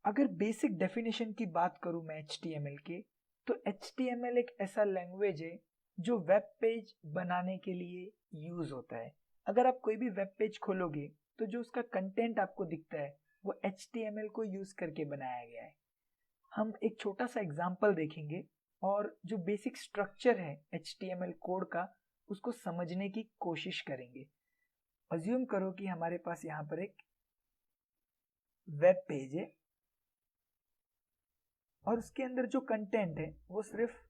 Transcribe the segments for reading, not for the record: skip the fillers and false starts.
अगर basic definition की बात करूं मैं HTML के, तो HTML एक ऐसा लैंग्वेज है जो वेब पेज बनाने के लिए यूज होता है। अगर आप कोई भी वेब पेज खोलोगे तो जो उसका कंटेंट आपको दिखता है वो HTML को यूज करके बनाया गया है। हम एक छोटा सा एग्जांपल देखेंगे और जो बेसिक स्ट्रक्चर है HTML कोड का उसको समझने की कोशिश करेंगे। अज्यूम करो कि हमारे पास यहाँ पर एक वेब पेज है और उसके अंदर जो कंटेंट है वो सिर्फ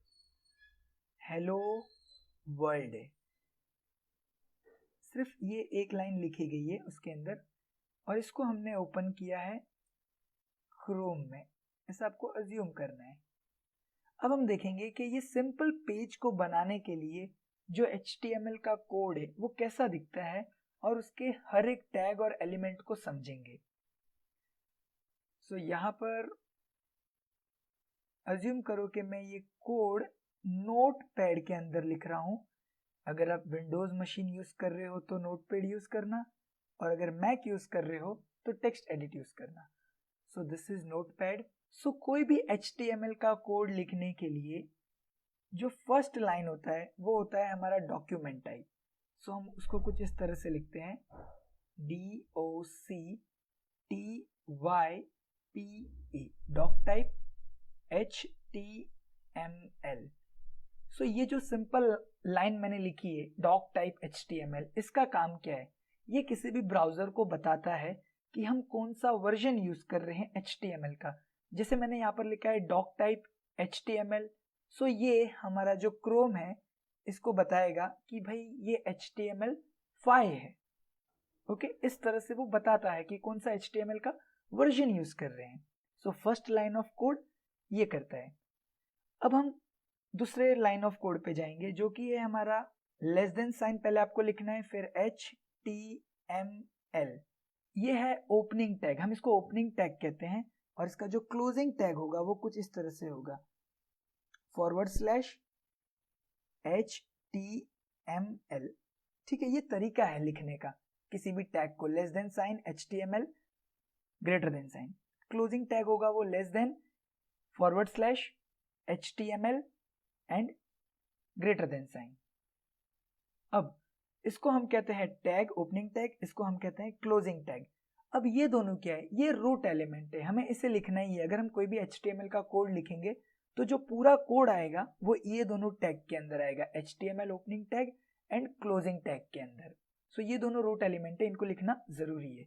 हेलो वर्ल्ड है। सिर्फ ये एक लाइन लिखी गई है उसके अंदर और इसको हमने ओपन किया है क्रोम में, ऐसा आपको अज्यूम करना है। अब हम देखेंगे कि ये सिंपल पेज को बनाने के लिए जो HTML का कोड है वो कैसा दिखता है और उसके हर एक टैग और एलिमेंट को समझेंगे। सो यहाँ पर अज्यूम करो कि मैं ये कोड नोट पैड के अंदर लिख रहा हूँ। अगर आप विंडोज मशीन यूज कर रहे हो तो नोट पैड यूज करना, और अगर मैक यूज कर रहे हो तो टेक्स्ट एडिट यूज करना। So this is notepad. सो कोई भी HTML का कोड लिखने के लिए जो फर्स्ट लाइन होता है वो होता है हमारा डॉक्यूमेंट टाइप। सो हम उसको कुछ इस तरह से लिखते हैं DOCTYPE, डॉक टाइप HTML। सो ये जो सिंपल लाइन मैंने लिखी है डॉक टाइप HTML, इसका काम क्या है? ये किसी भी ब्राउजर को बताता है कि हम कौन सा वर्जन यूज कर रहे हैं HTML का। जैसे मैंने यहाँ पर लिखा है डॉक टाइप HTML, सो ये हमारा जो क्रोम है इसको बताएगा कि भाई ये HTML5 है। ओके, इस तरह से वो बताता है कि कौन सा HTML का वर्जन यूज कर रहे हैं। So first line of code ये करता है। अब हम दूसरे लाइन ऑफ कोड पे जाएंगे जो कि है हमारा लेस देन साइन, पहले आपको लिखना है, फिर HTML। ये है ओपनिंग टैग, हम इसको ओपनिंग टैग कहते हैं। और इसका जो क्लोजिंग टैग होगा वो कुछ इस तरह से होगा, /HTML। ठीक है, ये तरीका है लिखने का किसी भी टैग को। Less than sign HTML, greater than sign. Closing tag होगा वो less than /HTML and greater than sign. अब इसको हम कहते हैं टैग, ओपनिंग टैग, इसको हम कहते हैं क्लोजिंग टैग। अब ये दोनों क्या है? ये रूट एलिमेंट है, हमें इसे लिखना ही है। अगर हम कोई भी HTML का कोड लिखेंगे तो जो पूरा कोड आएगा वो ये दोनों टैग के अंदर आएगा, HTML opening tag and closing tag के अंदर। सो ये दोनों रूट एलिमेंट है, इनको लिखना जरूरी है।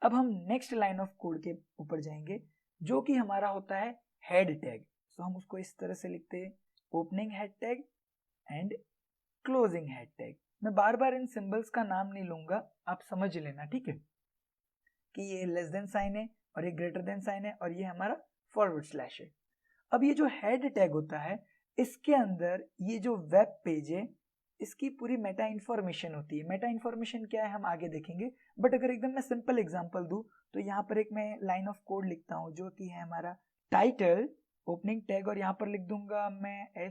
अब हम नेक्स्ट लाइन ऑफ कोड के ऊपर जाएंगे जो कि हमारा होता है हेड टैग। सो हम उसको इस तरह से लिखते हैं, opening head tag and closing head tag. मैं बार बार इन सिंबल्स का नाम नहीं लूंगा, आप समझ लेना, ठीक है, कि ये लेस देन साइन है और ये ग्रेटर देन साइन है और ये हमारा फॉरवर्ड स्लैश है। अब ये जो हेड टैग होता है इसके अंदर ये जो वेब पेज है इसकी पूरी मेटा इंफॉर्मेशन होती है। मेटा इंफॉर्मेशन क्या है हम आगे देखेंगे, बट अगर एकदम मैं सिंपल एग्जांपल दूं तो यहाँ पर एक मैं लाइन ऑफ कोड लिखता हूँ जो कि है हमारा टाइटल ओपनिंग टैग, और यहाँ पर लिख दूंगा मैं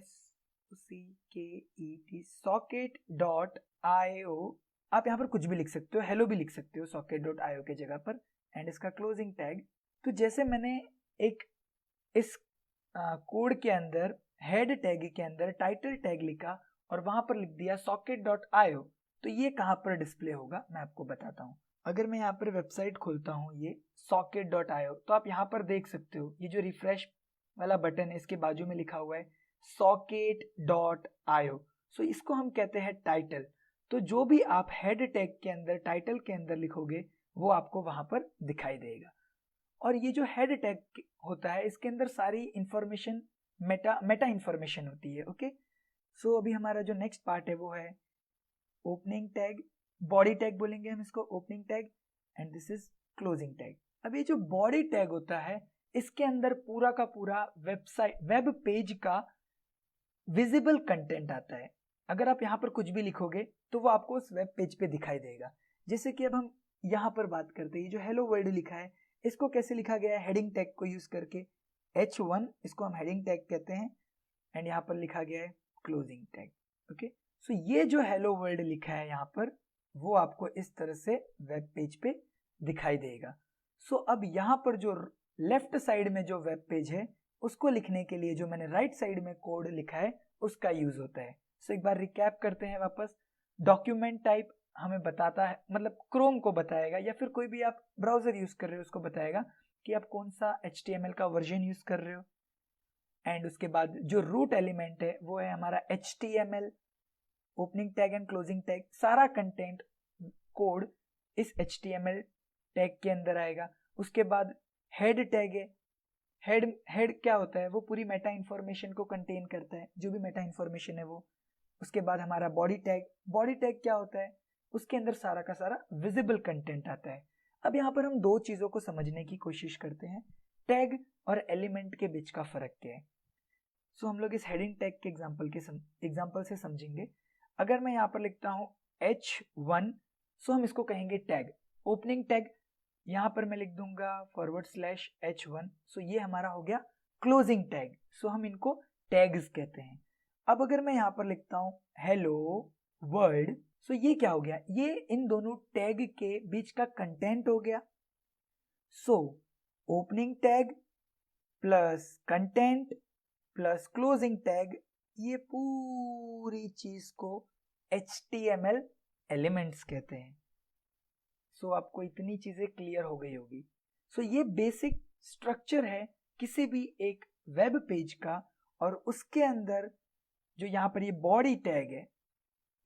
SOCKET socket.io। आप यहाँ पर कुछ भी लिख सकते हो, हेलो भी लिख सकते हो socket.io के जगह पर, एंड इसका क्लोजिंग टैग। तो जैसे मैंने एक इस कोड के अंदर हेड टैग के अंदर टाइटल टैग लिखा और वहां पर लिख दिया socket.io, तो ये कहां पर डिस्प्ले होगा मैं आपको बताता हूं। अगर मैं यहाँ पर वेबसाइट खोलता हूँ ये socket.io, तो आप यहाँ पर देख सकते हो ये जो रिफ्रेश वाला बटन है इसके बाजू में लिखा हुआ है socket.io। सो इसको हम कहते हैं टाइटल। तो जो भी आप हेड टैग के अंदर टाइटल के अंदर लिखोगे वो आपको वहां पर दिखाई देगा। और ये जो हेड टैग होता है इसके अंदर सारी इंफॉर्मेशन मेटा इंफॉर्मेशन होती है। ओके, सो अभी हमारा जो नेक्स्ट पार्ट है वो है ओपनिंग टैग, बॉडी टैग बोलेंगे हम इसको, opening tag, and this is closing tag. अब ये जो बॉडी टैग होता है इसके अंदर पूरा का पूरा वेबसाइट वेब पेज का विजिबल कंटेंट आता है। अगर आप यहाँ पर कुछ भी लिखोगे तो वो आपको उस वेब पेज पे दिखाई देगा। जैसे कि अब हम यहाँ पर बात करते हैं, जो हेलो वर्ल्ड लिखा है इसको कैसे लिखा गया है, हेडिंग टैग को यूज करके, H1 इसको हम हेडिंग टैग कहते हैं, एंड यहाँ पर लिखा गया है क्लोजिंग टैग। ओके, सो ये जो हेलो वर्ल्ड लिखा है यहाँ पर वो आपको इस तरह से वेब पेज पे दिखाई देगा। सो अब यहाँ पर जो लेफ्ट साइड में जो वेब पेज है उसको लिखने के लिए जो मैंने राइट साइड में कोड लिखा है उसका यूज होता है। सो एक बार रिकैप करते हैं वापस। डॉक्यूमेंट टाइप हमें बताता है, मतलब क्रोम को बताएगा या फिर कोई भी आप ब्राउजर यूज कर रहे हो उसको बताएगा कि आप कौन सा HTML का वर्जन यूज कर रहे हो। एंड उसके बाद जो रूट एलिमेंट है वो है हमारा HTML, opening tag and closing tag, सारा कंटेंट कोड इस HTML टैग के अंदर आएगा। उसके बाद हेड टैग है। हेड क्या होता है, वो पूरी मेटा इंफॉर्मेशन को कंटेन करता है, जो भी मेटा इंफॉर्मेशन है वो। उसके बाद हमारा बॉडी टैग क्या होता है, उसके अंदर सारा का सारा विजिबल कंटेंट आता है। अब यहाँ पर हम दो चीजों को समझने की कोशिश करते हैं, टैग और एलिमेंट के बीच का फर्क क्या है। सो हम लोग इस हेडिंग टैग के एग्जाम्पल से समझेंगे। अगर मैं यहाँ पर लिखता हूँ H1, सो हम इसको कहेंगे टैग। ओपनिंग टैग यहाँ पर मैं लिख दूंगा /H1, सो ये हमारा हो गया क्लोजिंग टैग। सो हम इनको टैग्स कहते हैं। अब अगर मैं यहाँ पर लिखता हूँ हेलो वर्ल्ड, सो ये क्या हो गया, ये इन दोनों टैग के बीच का कंटेंट हो गया। So opening tag plus content plus closing tag, ये पूरी चीज को HTML एलिमेंट्स कहते हैं। सो आपको इतनी चीजें क्लियर हो गई होगी। सो ये बेसिक स्ट्रक्चर है किसी भी एक वेब पेज का, और उसके अंदर जो यहाँ पर ये बॉडी टैग है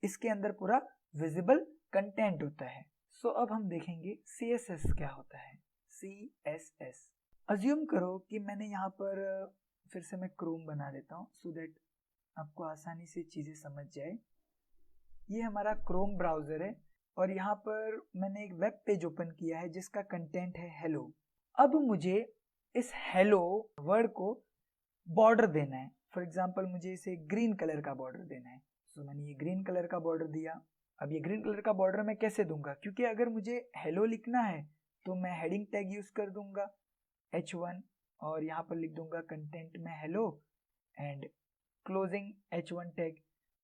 इसके अंदर पूरा विजिबल कंटेंट होता है। सो अब हम देखेंगे CSS क्या होता है। CSS, अज्यूम करो कि मैंने यहाँ पर फिर से मैं क्रोम बना देता हूँ सो दैट आपको आसानी से चीजें समझ जाए। ये हमारा क्रोम ब्राउजर है और यहाँ पर मैंने एक वेब पेज ओपन किया है जिसका कंटेंट है हेलो। अब मुझे इस हेलो वर्ड को बॉर्डर देना है। फॉर एग्जांपल मुझे इसे ग्रीन कलर का बॉर्डर देना है। सो मैंने ये ग्रीन कलर का बॉर्डर दिया। अब ये ग्रीन कलर का बॉर्डर मैं कैसे दूंगा, क्योंकि अगर मुझे हेलो लिखना है तो मैं हेडिंग टैग यूज कर दूंगा H1 और यहाँ पर लिख दूंगा कंटेंट में hello and closing H1 tag.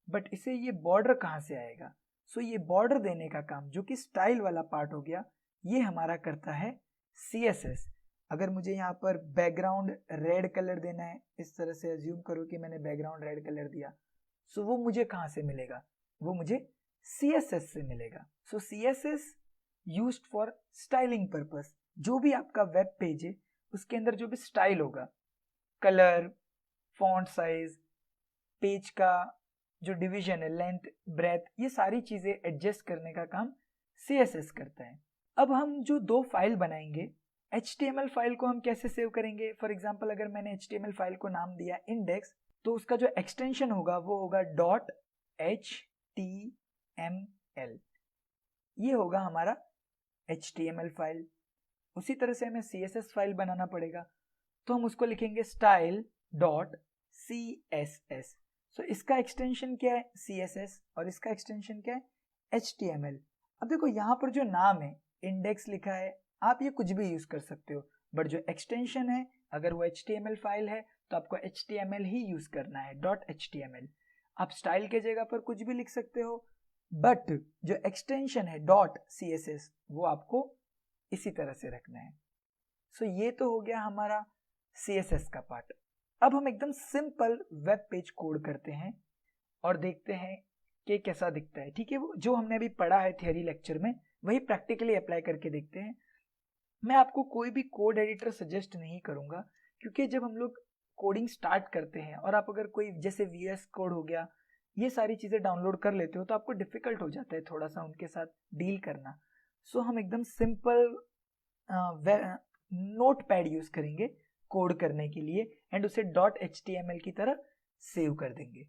But इसे ये बॉर्डर कहाँ से आएगा, सो ये बॉर्डर देने का काम जो कि स्टाइल वाला पार्ट हो गया, ये हमारा करता है CSS। अगर मुझे यहाँ पर बैकग्राउंड रेड कलर देना है, इस तरह से अज्यूम करो कि मैंने बैकग्राउंड रेड कलर दिया, सो वो मुझे कहाँ से मिलेगा, वो मुझे CSS से मिलेगा। सो CSS used for styling purpose. जो भी आपका वेब पेज है उसके अंदर जो भी स्टाइल होगा, कलर, फॉन्ट साइज, पेज का जो डिवीजन है, लेंथ, ब्रेथ, ये सारी चीजें एडजस्ट करने का काम CSS करता है। अब हम जो दो फाइल बनाएंगे, HTML फाइल को हम कैसे सेव करेंगे। फॉर एग्जांपल अगर मैंने HTML फाइल को नाम दिया इंडेक्स, तो उसका जो एक्सटेंशन होगा वो होगा .html, ये होगा हमारा HTML फाइल। उसी तरह से हमें CSS फाइल बनाना पड़ेगा, तो हम उसको लिखेंगे style.css। सो इसका एक्सटेंशन क्या है CSS और इसका एक्सटेंशन क्या है HTML। अब देखो यहाँ पर जो नाम है इंडेक्स लिखा है, आप ये कुछ भी यूज कर सकते हो, बट जो एक्सटेंशन है अगर वो HTML फाइल है तो आपको HTML ही यूज करना है .html। आप स्टाइल के जगह पर कुछ भी लिख सकते हो, बट जो एक्सटेंशन है .css वो आपको इसी तरह से रखना है। सो ये तो हो गया हमारा CSS का पार्ट। अब हम एकदम सिंपल वेब पेज कोड करते हैं और देखते हैं कि कैसा दिखता है। ठीक है, वो जो हमने अभी पढ़ा है थियरी लेक्चर में वही प्रैक्टिकली अप्लाई करके देखते हैं। मैं आपको कोई भी कोड एडिटर सजेस्ट नहीं करूंगा, क्योंकि जब हम लोग कोडिंग स्टार्ट करते हैं और आप अगर कोई जैसे VS कोड हो गया, ये सारी चीजें डाउनलोड कर लेते हो तो आपको डिफिकल्ट हो जाता है थोड़ा सा उनके साथ डील करना। सो हम एकदम सिंपल नोटपैड यूज करेंगे कोड करने के लिए एंड उसे .html की तरह सेव कर देंगे।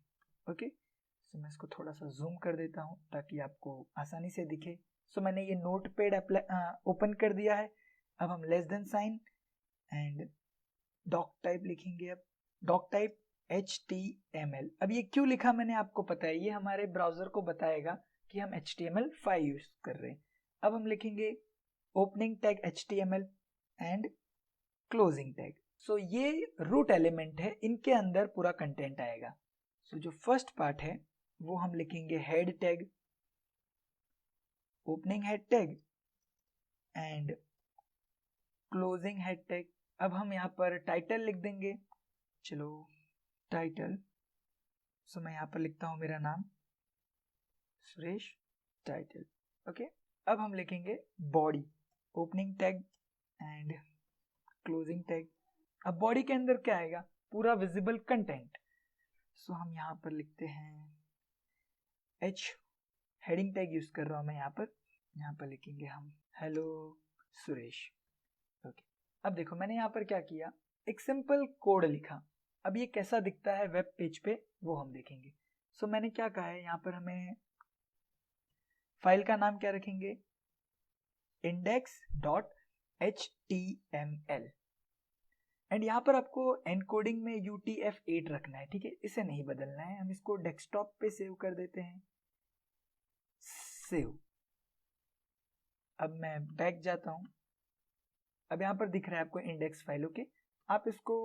ओके, सो मैं इसको थोड़ा सा जूम कर देता हूँ ताकि आपको आसानी से दिखे। सो मैंने ये नोटपैड ओपन कर दिया है। अब हम less than sign and doc type लिखेंगे। अब डॉक टाइप HTML। अब ये क्यों लिखा मैंने आपको पता है, ये हमारे ब्राउजर को बताएगा कि हम HTML5 यूज कर रहे हैं। अब हम लिखेंगे opening tag HTML and closing tag. So ये रूट एलिमेंट है, इनके अंदर पूरा कंटेंट आएगा। सो जो फर्स्ट पार्ट है वो हम लिखेंगे head tag, opening head tag and closing head tag. अब हम यहाँ पर टाइटल लिख देंगे, चलो टाइटल, सो मैं यहाँ पर लिखता हूँ मेरा नाम सुरेश, टाइटल, ओके। अब हम लिखेंगे body, opening tag and closing tag. अब बॉडी के अंदर क्या आएगा, पूरा विजिबल कंटेंट, सो हम यहाँ पर लिखते हैं H, हेडिंग टैग यूज कर रहा हूँ मैं यहाँ पर लिखेंगे हम हेलो सुरेश, ओके। अब देखो मैंने यहाँ पर क्या किया, एक सिंपल कोड लिखा। अब ये कैसा दिखता है वेब पेज पे वो हम देखेंगे। सो मैंने क्या कहा है, यहाँ पर हमें फाइल का नाम क्या रखेंगे, index.html, एंड यहाँ पर आपको एनकोडिंग में UTF-8 रखना है, ठीक है, इसे नहीं बदलना है। हम इसको डेस्कटॉप पे सेव कर देते हैं, सेव। अब मैं बैक जाता हूँ, अब यहाँ पर दिख रहा है आपको इंडेक्स फाइल, ओके। आप इसको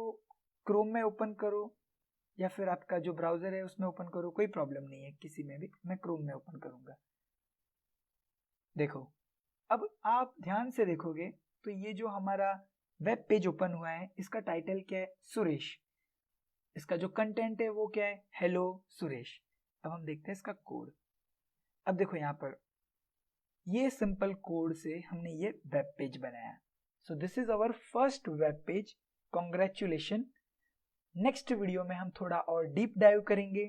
क्रोम में ओपन करो या फिर आपका जो ब्राउजर है उसमें ओपन करो, कोई प्रॉब्लम नहीं है, किसी में भी। मैं क्रोम में ओपन करूंगा। देखो अब आप ध्यान से देखोगे तो ये जो हमारा वेब पेज ओपन हुआ है इसका टाइटल क्या है, सुरेश। इसका जो कंटेंट है वो क्या है, हेलो सुरेश। अब हम देखते हैं इसका कोड। अब देखो यहाँ पर ये सिंपल कोड से हमने ये वेब पेज बनाया। So this is our first web page, congratulation. Next video में हम थोड़ा और डीप डाइव करेंगे।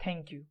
Thank you.